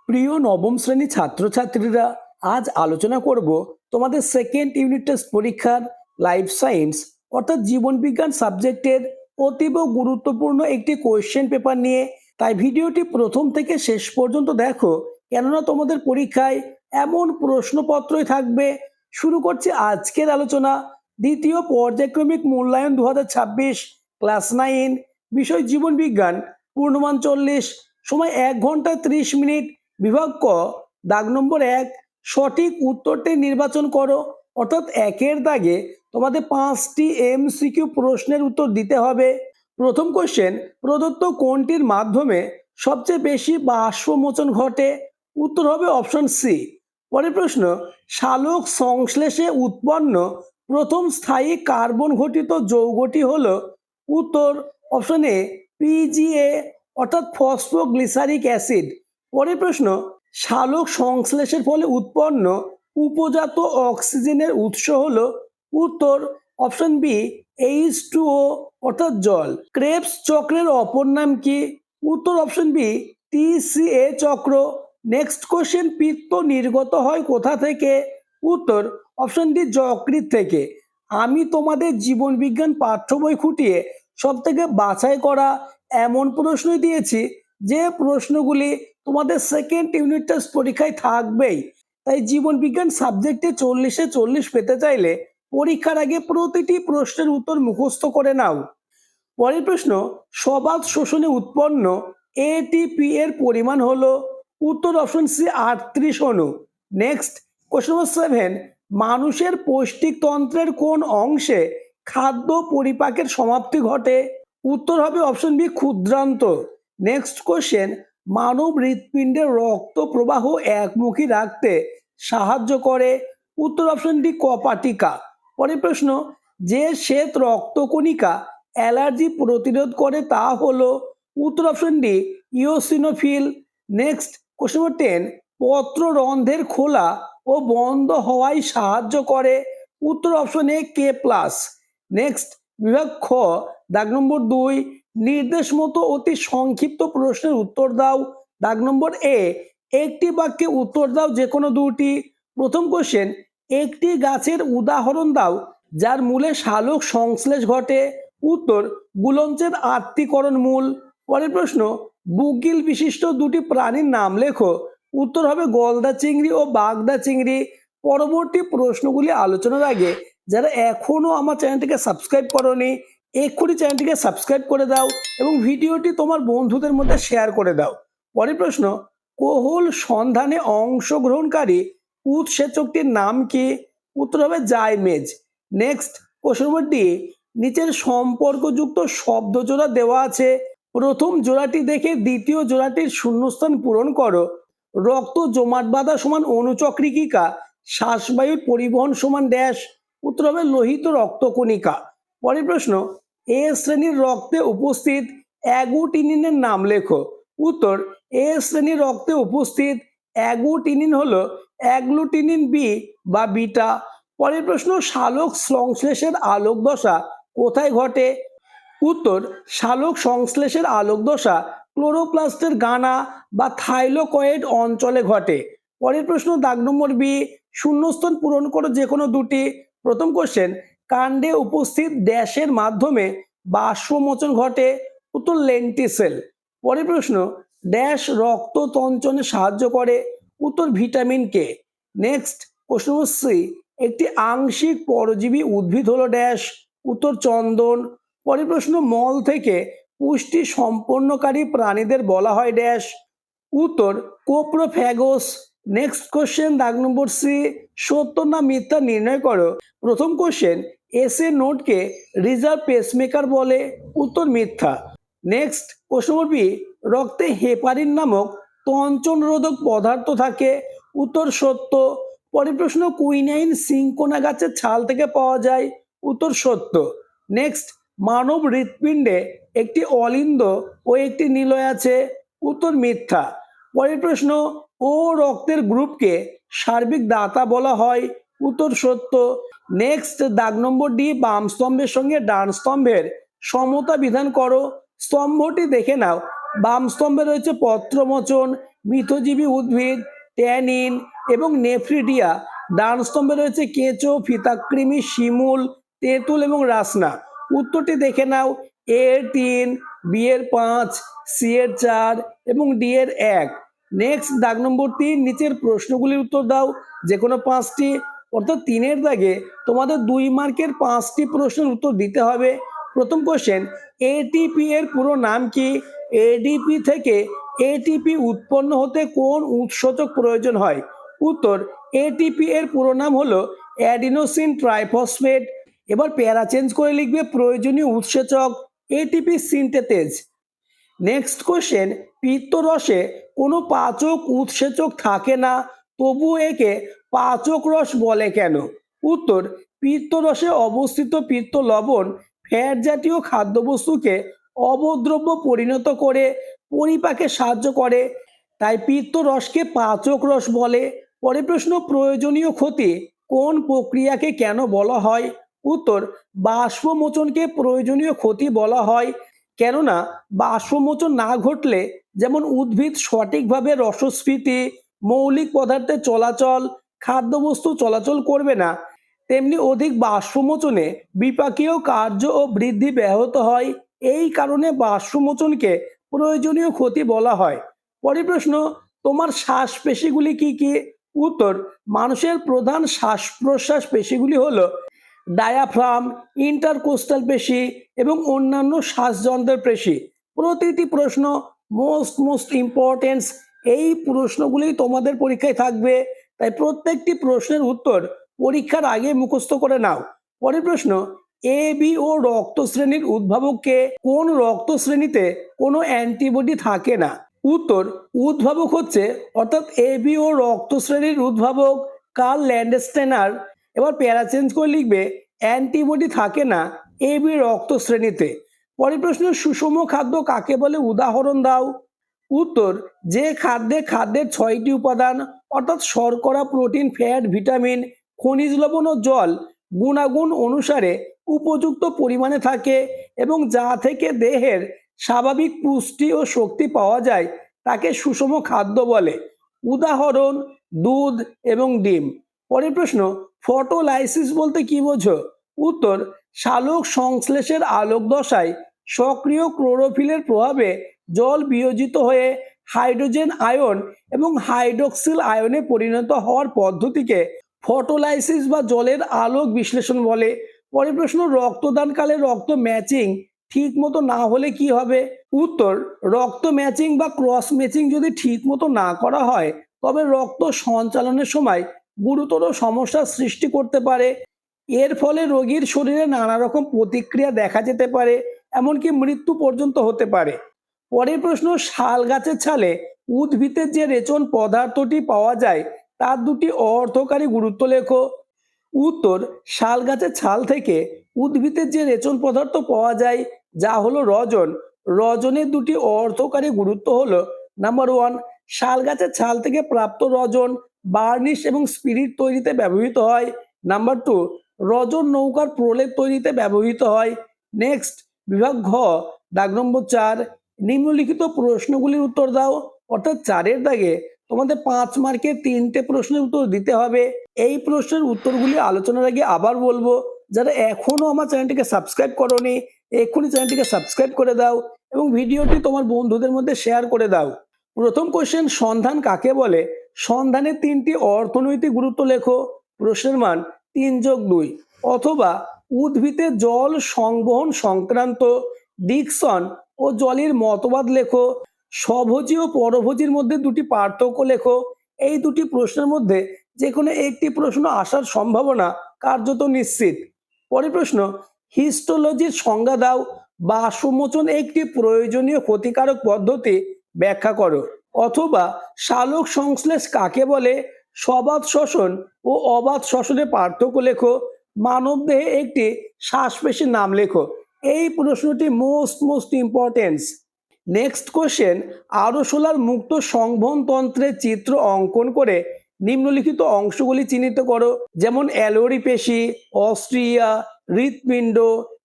প্রিয় নবম শ্রেণী ছাত্রছাত্রীরা, আজ আলোচনা করব তোমাদের সেকেন্ড ইউনিট টেস্ট পরীক্ষার লাইফ সায়েন্স অর্থাৎ জীবন বিজ্ঞান সাবজেক্টের অতীব গুরুত্বপূর্ণ একটি কোয়েশ্চেন পেপার নিয়ে। তাই ভিডিওটি প্রথম থেকে শেষ পর্যন্ত দেখো, কেননা তোমাদের পরীক্ষায় এমন প্রশ্নপত্রই থাকবে। শুরু করছি আজকের আলোচনা। দ্বিতীয় পর্যায়ক্রমিক মূল্যায়ন 2026, ক্লাস 9, বিষয় জীবন বিজ্ঞান, পূর্ণমান 40, সময় 1 ঘন্টা 30 মিনিট। বিভাগ ক, দাগ নম্বর 1, সঠিক উত্তরটি নির্বাচন করো। অর্থাৎ একের দাগে তোমাদের 5টি এমসিকিউ প্রশ্নের উত্তর দিতে হবে। প্রথম কোশ্চেন, প্রদত্ত কোনটির মাধ্যমে সবচেয়ে বেশি বাষ্পমোচন ঘটে? উত্তর হবে অপশন সি। পরের প্রশ্ন, সালোক সংশ্লেষে উৎপন্ন প্রথম স্থায়ী কার্বন ঘটিত যৌগটি হলো? উত্তর অপশন এ পিজিএ অর্থাৎ ফসফোগ্লিসারিক অ্যাসিড। পরের প্রশ্ন, সালোক সংশ্লেষের ফলে উৎপন্ন উপজাত অক্সিজেনের উৎস হলো? উত্তর অপশন বি H2O অর্থাৎ জল। ক্রেবস চক্রের অপর নাম কি? উত্তর অপশন বি TCA চক্র। নেক্সট কোশ্চেন, পিত্ত নির্গত হয় কোথা থেকে? উত্তর অপশন ডি যকৃৎ থেকে। আমি তোমাদের জীবন বিজ্ঞান পাঠ্য বই খুঁটিয়ে সব থেকে বাছাই করা এমন প্রশ্নই দিয়েছি যে প্রশ্নগুলি তোমাদের সেকেন্ড ইউনিট টেস্ট পরীক্ষায় থাকবেই। তাই জীবন বিজ্ঞান সাবজেক্টে 40-এ 40 পেতে চাইলে পরীক্ষার আগে প্রতিটি প্রশ্নের উত্তর মুখস্থ করে নাও। পরের প্রশ্ন, সবাত শোষণে উৎপন্ন এটিপি এর পরিমাণ হলো? উত্তর অপশন সি 38 অণু। নেক্সট কোশ্চেন নম্বর 7, মানুষের পৌষ্টিক তন্ত্রের কোন অংশে খাদ্য পরিপাকের সমাপ্তি ঘটে? উত্তর হবে অপশন বি ক্ষুদ্রান্ত। নেক্সট কোশ্চেন, মানব হৃৎপিণ্ডের রক্ত প্রবাহ একমুখী রাখতে সাহায্য করে? উত্তর অপশন ডি কপাটিকা। পরের প্রশ্ন, যে শ্বেত রক্তকণিকা অ্যালার্জি প্রতিরোধ করে তা হলো? উত্তর option D eosinophil. Next question নম্বর 10, পত্র রন্ধ্রের খোলা ও বন্ধ হওয়ায় সাহায্য করে? উত্তর option A k plus. Next বিভাগ খ, দাগ নম্বর 2, নির্দেশ মতো অতি সংক্ষিপ্ত প্রশ্নের উত্তর দাও। দাগ নম্বর এ, একটি বাক্যে উত্তর দাও যে কোনো দুটি। প্রথম কোশ্চেন, একটি গাছের উদাহরণ দাও যার মূলে সালোক সংশ্লেষ ঘটে? উত্তর গুলঞ্চের আত্তীকরণ মূল। পরের প্রশ্ন, বুকগিল বিশিষ্ট দুটি প্রাণীর নাম লেখো? উত্তর হবে গলদা চিংড়ি ও বাগদা চিংড়ি। পরবর্তী প্রশ্নগুলি আলোচনার আগে যারা এখনো আমার চ্যানেলটিকে সাবস্ক্রাইব করোনি, এক্ষুনি চ্যানেলটিকে সাবস্ক্রাইব করে দাও এবং ভিডিওটি তোমার বন্ধুদের মধ্যে শেয়ার করে দাও। পরের প্রশ্ন, কোহল সন্ধানে অংশগ্রহণকারী উৎসেচকটির নাম কি? উত্তর হবে জাইমেজ। নেক্সট কোশ্চেন নম্বর ডি, নিচের সম্পর্কযুক্ত শব্দ জোড়া দেওয়া আছে, প্রথম জোড়াটি দেখে দ্বিতীয় জোড়াটির শূন্যস্থান পূরণ করো। রক্ত জমাট বাঁধা সমান অনুচক্রিকা, শ্বাসবায়ুর পরিবহন সমান ড্যাশ। উত্তর হবে লোহিত রক্তকণিকা। পরের প্রশ্ন, এ শ্রেণীর রক্তে উপস্থিত অ্যাগুটিনিনের নাম লেখো? উত্তর এ শ্রেণীর রক্তে উপস্থিত অ্যাগুটিনিন হলো অ্যাগ্লুটিনিন বি বা বিটা। পরের প্রশ্ন, সালোক সংশ্লেষের আলোক দশা কোথায় ঘটে? উত্তর সালোক সংশ্লেষের আলোক দশা ক্লোরোপ্লাস্টের গানা বা থাইলোকয়েড অঞ্চলে ঘটে। পরের প্রশ্ন, দাগ নম্বর বি, শূন্যস্থান পূরণ করো যে কোনো দুটি। প্রথম কোশ্চেন, কাণ্ডে উপস্থিত ড্যাশের মাধ্যমে বাষ্পমোচন ঘটে? উত্তর লেন্টিসেল। পরের প্রশ্ন, ড্যাশ রক্ত তঞ্চনে সাহায্য করে? উত্তর vitamin K. Next question number C, একটি আংশিক পরজীবী উদ্ভিদ হলো ড্যাশ? উত্তর চন্দন। পরের প্রশ্ন, মল থেকে পুষ্টি সম্পন্নকারী প্রাণীদের বলা হয় ড্যাশ? উত্তর কোপ্রোফ্যাগস। নেক্সট কোশ্চেন, দাগ নম্বর সি, সত্য না মিথ্যা নির্ণয় করো। প্রথম কোশ্চেন, এসএ নোটকে রিজার্ভ পেসমেকার বলে? উত্তর মিথ্যা। নেক্সট কোশ্চেন নম্বর বি, রক্তে হেপারিন নামক তঞ্চনরোধক পদার্থ থাকে? উত্তর সত্য। পরের প্রশ্ন, কুইনাইন সিঙ্কোনা গাছের ছাল থেকে পাওয়া যায়? উত্তর সত্য। নেক্সট, মানব হৃৎপিণ্ডে একটি অলিন্দ ও একটি নিলয় আছে? উত্তর মিথ্যা। পরের প্রশ্ন, ও রক্তের গ্রুপকে সার্বিক দাতা বলা হয়? উত্তর সত্য। নেক্সট, দাগ নম্বর ডি, বাম স্তম্ভের সঙ্গে ডান স্তম্ভের সমতা বিধান করো। স্তম্ভটি দেখে নাও, বাম স্তম্ভে রয়েছে পত্রমোচন, মিথজীবী উদ্ভিদ, ট্যানিন এবং নেফ্রিডিয়া। ডান স্তম্ভে রয়েছে কেঁচো, ফিতাকৃমি, শিমুল, তেঁতুল এবং রাসনা। উত্তরটি দেখে নাও। এ এর 3, বি এর 5, সি এর 4 এবং ডি এর 1। নেক্সট দাগ নম্বর 3, নিচের প্রশ্নগুলির উত্তর দাও যে কোনো 5টি। অর্থাৎ 3-এর দাগে তোমাদের 2 মার্কের 5টি প্রশ্নের উত্তর দিতে হবে। প্রথম কোশ্চেন, এটিপি এর পুরো নাম কি? এডিপি থেকে এটিপি উৎপন্ন হতে কোন উৎসেচক প্রয়োজন হয়? উত্তর, এটিপি এর পুরো নাম হলো অ্যাডিনোসিন ট্রাইফসফেট। এবার প্যারা চেঞ্জ করে লিখবে প্রয়োজনীয় উৎসেচক এটিপি সিনথেটেজ। নেক্সট কোশ্চেন, পিত্তরসে কোনো পাচক উৎসেচক থাকে না, তবুও একে পাচক রস বলে কেন? উত্তর, পিত্তরসে অবস্থিত পিত্ত লবণ ফ্যাট জাতীয় খাদ্যবস্তুকে অবদ্রব্য পরিণত করে পরিপাকে সাহায্য করে, তাই পিত্তরসকে পাচক রস বলে। পরের প্রশ্ন, প্রয়োজনীয় ক্ষতি কোন প্রক্রিয়াকে কেন বলা হয়? উত্তর, বাষ্পমোচনকে প্রয়োজনীয় ক্ষতি বলা হয়, কেননা বাষ্পমোচন না ঘটলে যেমন উদ্ভিদ সঠিকভাবে রসস্ফীতি, মৌলিক পদার্থের চলাচল, খাদ্যবস্তু চলাচল করবে না, তেমনি অধিক বাষ্পমোচনে বিপাকীয় কার্য ও বৃদ্ধি ব্যাহত হয়। এই কারণে বাষ্পমোচনকে প্রয়োজনীয় ক্ষতি বলা হয়। পরের প্রশ্ন, তোমার শ্বাস পেশিগুলি কি কি? উত্তর, মানুষের প্রধান শ্বাস প্রশ্বাস পেশিগুলি হলো ডায়াফ্রাম, ইন্টারকোস্টাল পেশি এবং অন্যান্য শ্বাসযন্ত্রের পেশি। প্রতিটি প্রশ্ন মোস্ট ইম্পর্টেন্স। এই প্রশ্নগুলি তোমাদের পরীক্ষায় থাকবে, তাই প্রত্যেকটি প্রশ্নের উত্তর পরীক্ষার আগে মুখস্থ করে নাও। পরের প্রশ্ন, এ বি ও রক্ত শ্রেণীর উদ্ভাবককে? কোন রক্ত শ্রেণীতে কোনো অ্যান্টিবডি থাকে না? উত্তর, উদ্ভাবক হচ্ছে অর্থাৎ এ বি ও রক্ত শ্রেণীর উদ্ভাবক কার্ল ল্যান্ডস্টেনার। এবার প্যারা চেঞ্জ করে লিখবে অ্যান্টিবডি থাকে না এ বি রক্ত শ্রেণীতে। পরের প্রশ্ন, সুষম খাদ্য কাকে বলে? উদাহরণ দাও। উত্তর, যে খাদ্যের 6টি উপাদান অর্থাৎ শর্করা, প্রোটিন, ফ্যাট, ভিটামিন, খনিজ লবণ ও জল গুণাগুণ অনুসারে উপযুক্ত পরিমাণে থাকে এবং যা থেকে দেহের স্বাভাবিক পুষ্টি ও শক্তি পাওয়া যায় তাকে সুষম খাদ্য বলে। উদাহরণ, দুধ এবং ডিম। পরের প্রশ্ন, ফটোলাইসিস বলতে কি বোঝো? উত্তর, সালোক সংশ্লেষের আলোক দশায় সক্রিয় ক্লোরোফিলের প্রভাবে জল বিয়োজিত হয়ে হাইড্রোজেন আয়ন এবং হাইড্রোক্সিল আয়নে পরিণত হওয়ার পদ্ধতিকে ফটোলাইসিস বা জলের আলোক বিশ্লেষণ বলে। পরের প্রশ্ন, রক্তদানকালে রক্ত ম্যাচিং ঠিক মতো না হলে কি হবে? উত্তর, রক্ত ম্যাচিং বা ক্রস ম্যাচিং যদি ঠিক মতো না করা হয় তবে রক্ত সঞ্চালনের সময় গুরুতর সমস্যার সৃষ্টি করতে পারে। এর ফলে রোগীর শরীরে নানা রকম প্রতিক্রিয়া দেখা যেতে পারে, এমনকি মৃত্যু পর্যন্ত হতে পারে। পরের প্রশ্ন, শাল গাছের ছালে উদ্ভিদের যে রেচন পদার্থটি পাওয়া যায় তার দুটি অর্থকারী গুরুত্ব লেখো। উত্তর, শাল গাছের ছাল থেকে উদ্ভিদের যে রেচন পদার্থ পাওয়া যায় যা হলো রজন। রজনের দুটি অর্থকারী গুরুত্ব হলো, নাম্বার 1, শাল গাছের ছাল থেকে প্রাপ্ত রজন বার্নিশ এবং স্পিরিট তৈরিতে ব্যবহৃত হয়। নাম্বার 2, রজন নৌকার প্রলেপ তৈরিতে ব্যবহৃত হয়। নেক্সট, বিভাগ ঘ, দাগ নম্বর 4, নিম্নলিখিত প্রশ্নগুলির উত্তর দাও। অর্থাৎ 4-এর দাগে তোমাদের 5 মার্কের 3টে প্রশ্নের উত্তর দিতে হবে। এই প্রশ্নের উত্তরগুলি আলোচনার আগে আবার বলবো, যারা এখনো আমার চ্যানেলটিকে সাবস্ক্রাইব করোনি এক্ষুনি চ্যানেলটিকে সাবস্ক্রাইব করে দাও এবং ভিডিওটি তোমার বন্ধুদের মধ্যে শেয়ার করে দাও। প্রথম কোশ্চেন, সন্ধান কাকে বলে? সন্ধানের 3টি অর্থনৈতিক গুরুত্ব লেখো। প্রশ্নের মান 3+2। অথবা উদ্ভিদের জল সংবহন সংক্রান্ত ডিকসন ও জলের মতবাদ লেখো। স্বভোজী ও পরভোজীর মধ্যে দুটি পার্থক্য লেখো। এই দুটি প্রশ্নের মধ্যে যে কোনো একটি প্রশ্ন আসার সম্ভাবনা কার্যত নিশ্চিত। পরের প্রশ্ন, হিস্টোলজির সংজ্ঞা দাও। বাষ্পমোচন একটি প্রয়োজনীয় ক্ষতিকারক পদ্ধতি, ব্যাখ্যা করো। অথবা সালোক সংশ্লেষ কাকে বলে? সবাত শ্বসন ও অবাত শ্বসনের পার্থক্য লেখো। মানবদেহে একটি শ্বাসপেশির নাম লেখো। এই প্রশ্নটি মোস্ট ইম্পর্টেন্স। নেক্সট কোশ্চেন, আরশোলার মুক্ত সংবহন তন্ত্রের চিত্র অঙ্কন করে নিম্নলিখিত অংশগুলি চিহ্নিত করো। যেমন অ্যালোরি পেশি, অস্ট্রিয়া, হৃৎপিণ্ড,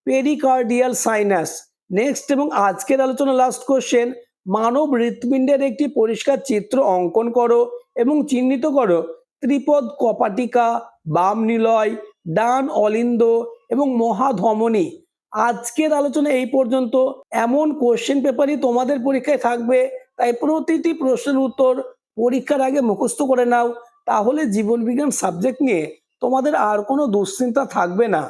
পেরিকার্ডিয়াল সাইনাস। নেক্সট এবং আজকের আলোচনা লাস্ট কোশ্চেন, মানব হৃৎপিণ্ডের একটি পরিষ্কার চিত্র অঙ্কন করো এবং চিহ্নিত করো ত্রিপদ কপাটিকা, বাম নিলয়, ডান অলিন্দ এবং মহাধমনী। আজকের আলোচনা এই পর্যন্ত। এমন কোশ্চেন পেপারই তোমাদের পরীক্ষায় থাকবে, তাই প্রতিটি প্রশ্নের উত্তর পরীক্ষার আগে মুখস্থ করে নাও। তাহলে জীবনবিজ্ঞান সাবজেক্ট নিয়ে তোমাদের আর কোনো দুশ্চিন্তা থাকবে না।